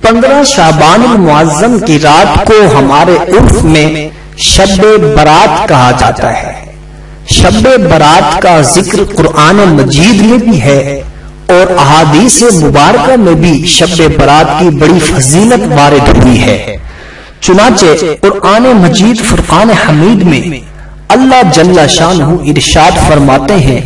15 شعبان المعظم کی رات کو ہمارے عرف میں شب برات کہا جاتا ہے۔ شب برات کا ذکر قرآن مجید میں بھی ہے اور احادیث مبارکہ میں بھی شب برات کی بڑی فضیلت وارد ہوئی ہے۔ چنانچہ قرآن مجید فرقان حمید میں اللہ جل شانہ ارشاد فرماتے ہیں،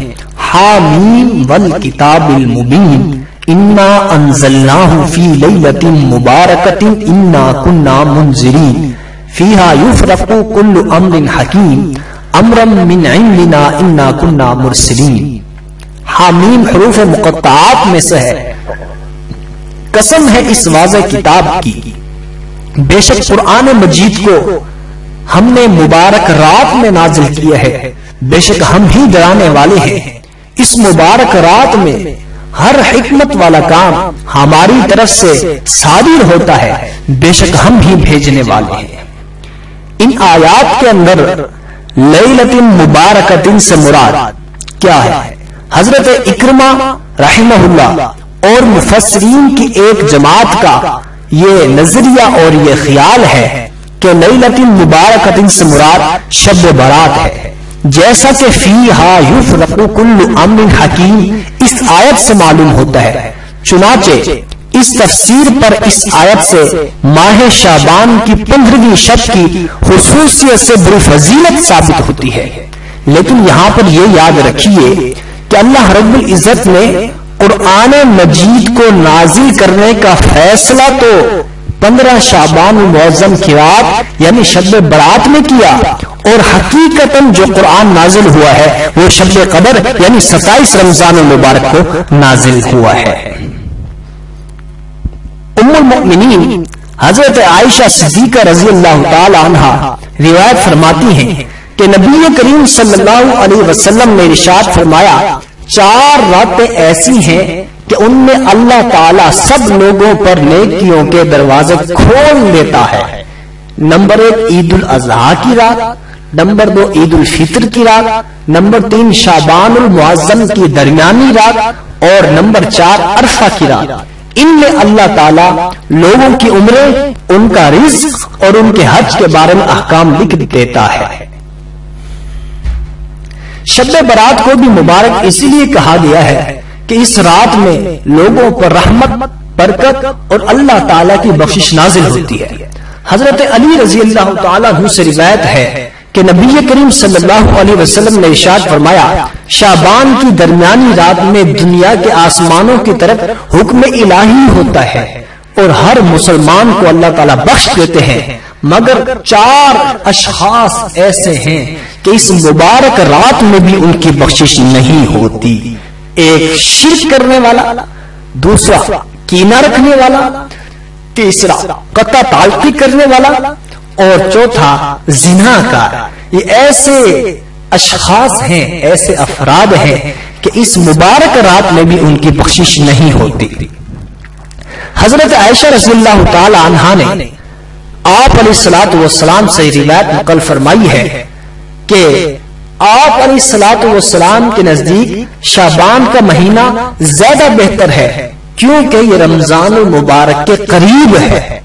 حامیم والکتاب المبین انا انزلناہ فی لیلۃ مبارکۃ انا کنا منذرین فیہا یفرق کل امر حکیم امرا من عندنا انا کنا مرسلین۔ حامیم حروف مقطعات میں سے ہے۔ قسم ہے اس واضح کتاب کی، بے شک قرآن مجید کو ہم نے مبارک رات میں نازل کیا ہے، بے شک ہم ہی ڈرانے والے ہیں۔ اس مبارک رات میں ہر حکمت والا کام ہماری طرف سے صادر ہوتا ہے، بے شک ہم ہی بھیجنے والے ہیں۔ ان آیات کے اندر لیلۃ مبارکۃ سے مراد کیا ہے؟ حضرت اکرمہ رحمہ اللہ اور مفسرین کی ایک جماعت کا یہ نظریہ اور یہ خیال ہے کہ لیلۃ مبارکۃ سے مراد شب برات ہے، جیسا کہ فیہا یفرق کل امر حکیم اس آیت سے معلوم ہوتا ہے۔ چنانچہ اس تفسیر پر اس آیت سے ماہ شعبان کی 15ویں شب کی خصوصیت سے بڑی فضیلت ثابت ہوتی ہے۔ لیکن یہاں پر یہ یاد رکھیے کہ اللہ رب العزت نے قرآن مجید کو نازل کرنے کا فیصلہ تو 15 شعبان المعظم کی رات یعنی شب برات میں کیا، اور حقیقتاً جو قرآن نازل ہوا ہے وہ شب قدر یعنی 27 رمضان المبارک کو نازل ہوا ہے۔ ام المؤمنین حضرت عائشہ صدیقہ رضی اللہ تعالی عنہا روایت فرماتی ہیں کہ نبی کریم صلی اللہ علیہ وسلم نے ارشاد فرمایا، 4 راتیں ایسی ہیں کہ ان میں اللہ تعالیٰ سب لوگوں پر نیکیوں کے دروازے کھول دیتا ہے۔ نمبر 1 عید الاضحیٰ کی رات، نمبر 2 عید الفطر کی رات، نمبر 3 شعبان المعظم کی درمیانی رات، اور نمبر 4 عرفہ کی رات۔ ان میں اللہ تعالیٰ لوگوں کی عمریں، ان کا رزق اور ان کے حج کے بارے میں احکام لکھ دیتا ہے۔ شب برات کو بھی مبارک اسی لیے کہا گیا ہے کہ اس رات میں لوگوں پر رحمت، برکت اور اللہ تعالیٰ کی بخشش نازل ہوتی ہے۔ حضرت علی رضی اللہ تعالیٰ عنہ سے روایت ہے کہ نبی کریم صلی اللہ علیہ وسلم نے ارشاد فرمایا، شعبان کی درمیانی رات میں دنیا کے آسمانوں کی طرف حکم الہی ہوتا ہے اور ہر مسلمان کو اللہ تعالیٰ بخش دیتے ہیں، مگر 4 اشخاص ایسے ہیں کہ اس مبارک رات میں بھی ان کی بخشش نہیں ہوتی۔ ایک شرک کرنے والا، دوسرا کینہ رکھنے والا، تیسرا قطع تعلقی کرنے والا، اور چوتھا زنا کا۔ یہ ایسے اشخاص ہیں، ایسے افراد ہیں کہ اس مبارک رات میں بھی ان کی بخشش نہیں ہوتی۔ حضرت عائشہ رضی اللہ تعالی عنہا نے آپ علیہ السلام سے روایت نقل فرمائی ہے کہ آپ علیہ السلام کے نزدیک شعبان کا مہینہ زیادہ بہتر ہے کیونکہ یہ رمضان المبارک کے قریب ہے۔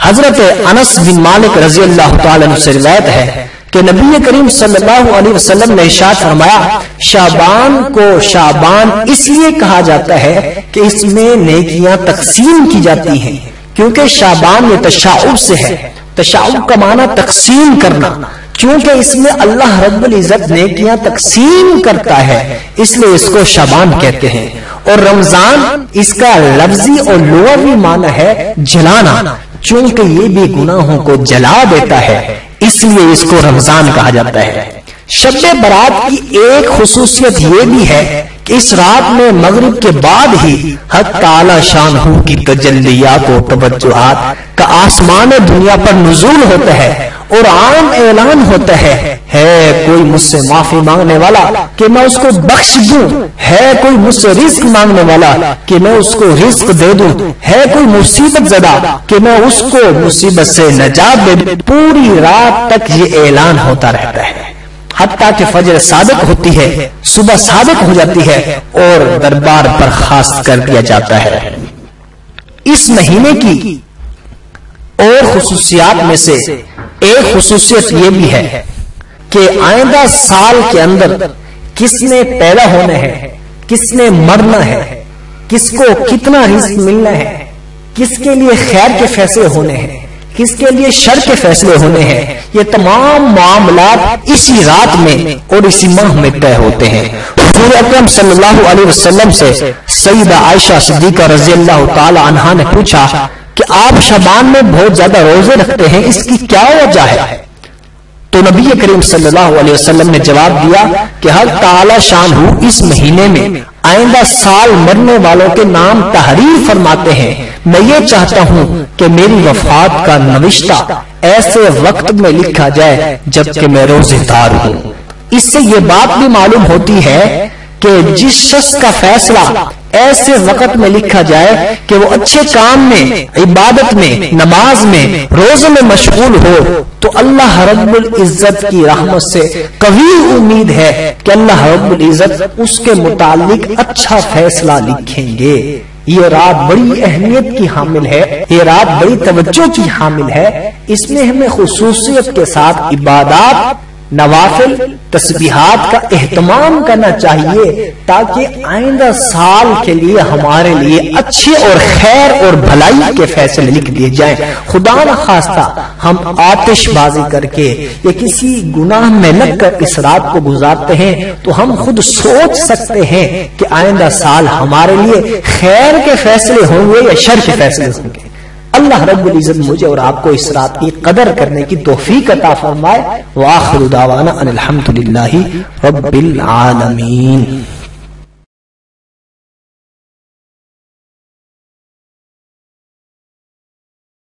حضرت انس بن مالک رضی اللہ تعالی عنہ سے روایت ہے کہ نبی کریم صلی اللہ علیہ وسلم نے ارشاد فرمایا، شعبان کو شعبان اس لیے کہا جاتا ہے کہ اس میں نیکیاں تقسیم کی جاتی ہیں، کیونکہ شعبان میں تشاؤب سے ہے۔ تشاؤب کا معنی تقسیم کرنا، کیونکہ اس میں اللہ رب العزت نیکیاں تقسیم کرتا ہے، اس لیے اس کو شعبان کہتے ہیں۔ اور رمضان اس کا لفظی اور لغوی معنی ہے جلانا، چونکہ یہ بھی گناہوں کو جلا دیتا ہے، اس لیے اس کو رمضان کہا جاتا ہے۔ شب برات کی ایک خصوصیت یہ بھی ہے کہ اس رات میں مغرب کے بعد ہی حق تعالی شانہ کی تجلیات و توجہات کا آسمان دنیا پر نزول ہوتا ہے اور عام اعلان ہوتا ہے کوئی مجھ سے معافی مانگنے والا کہ میں اس کو بخش دوں، ہے کوئی مجھ سے رزق مانگنے والا کہ میں اس کو رزق دے دوں، ہے کوئی مصیبت زدہ کہ میں اس کو مصیبت سے نجات دے دوں۔ پوری رات تک یہ اعلان ہوتا رہتا ہے حتیٰ کہ فجر صادق ہوتی ہے، صبح صادق ہو جاتی ہے اور دربار برخاست کر دیا جاتا ہے۔ اس مہینے کی اور خصوصیات میں سے ایک خصوصیت یہ بھی ہے کہ آئندہ سال کے اندر کس نے پیدا ہونا ہے، کس نے مرنا ہے، کس کو کتنا رزق ملنا ہے، کس کے لیے خیر کے فیصلے ہونے ہیں، کس کے لیے شر کے فیصلے ہونے ہیں، یہ تمام معاملات اسی رات میں اور اسی ماہ میں طے ہوتے ہیں۔ حضور اکرم صلی اللہ علیہ وسلم سے سیدہ عائشہ صدیقہ رضی اللہ تعالی عنہا نے پوچھا کہ آپ شعبان میں بہت زیادہ روزے رکھتے ہیں، اس کی کیا وجہ ہے؟ تو نبی کریم صلی اللہ علیہ وسلم نے جواب دیا کہ حق تعالی شان ہو اس مہینے میں آئندہ سال مرنے والوں کے نام تحریر فرماتے ہیں، میں یہ چاہتا ہوں کہ میری وفات کا نوشتہ ایسے وقت میں لکھا جائے جبکہ میں روزے دار ہوں۔ اس سے یہ بات بھی معلوم ہوتی ہے کہ جس شخص کا فیصلہ ایسے وقت میں لکھا جائے کہ وہ اچھے کام میں، عبادت میں، نماز میں، روزے میں مشغول ہو، تو اللہ رب العزت کی رحمت سے قوی امید ہے کہ اللہ رب العزت اس کے متعلق اچھا فیصلہ لکھیں گے۔ یہ رات بڑی اہمیت کی حامل ہے، یہ رات بڑی توجہ کی حامل ہے، اس میں ہمیں خصوصیت کے ساتھ عبادات، نوافل، تسبیحات کا اہتمام کرنا چاہیے تاکہ آئندہ سال کے لیے ہمارے لیے اچھے اور خیر اور بھلائی کے فیصلے لکھ دیے جائیں۔ خدا نخواستہ ہم آتش بازی کر کے یا کسی گناہ میں لگ کر اس رات کو گزارتے ہیں تو ہم خود سوچ سکتے ہیں کہ آئندہ سال ہمارے لیے خیر کے فیصلے ہوں گے یا شر کے فیصلے ہوں گے۔ اللہ رب العزت مجھے اور آپ کو اس رات کی قدر کرنے کی توفیق عطا فرمائے۔ وآخر دعوانا ان الحمدللہ رب العالمین۔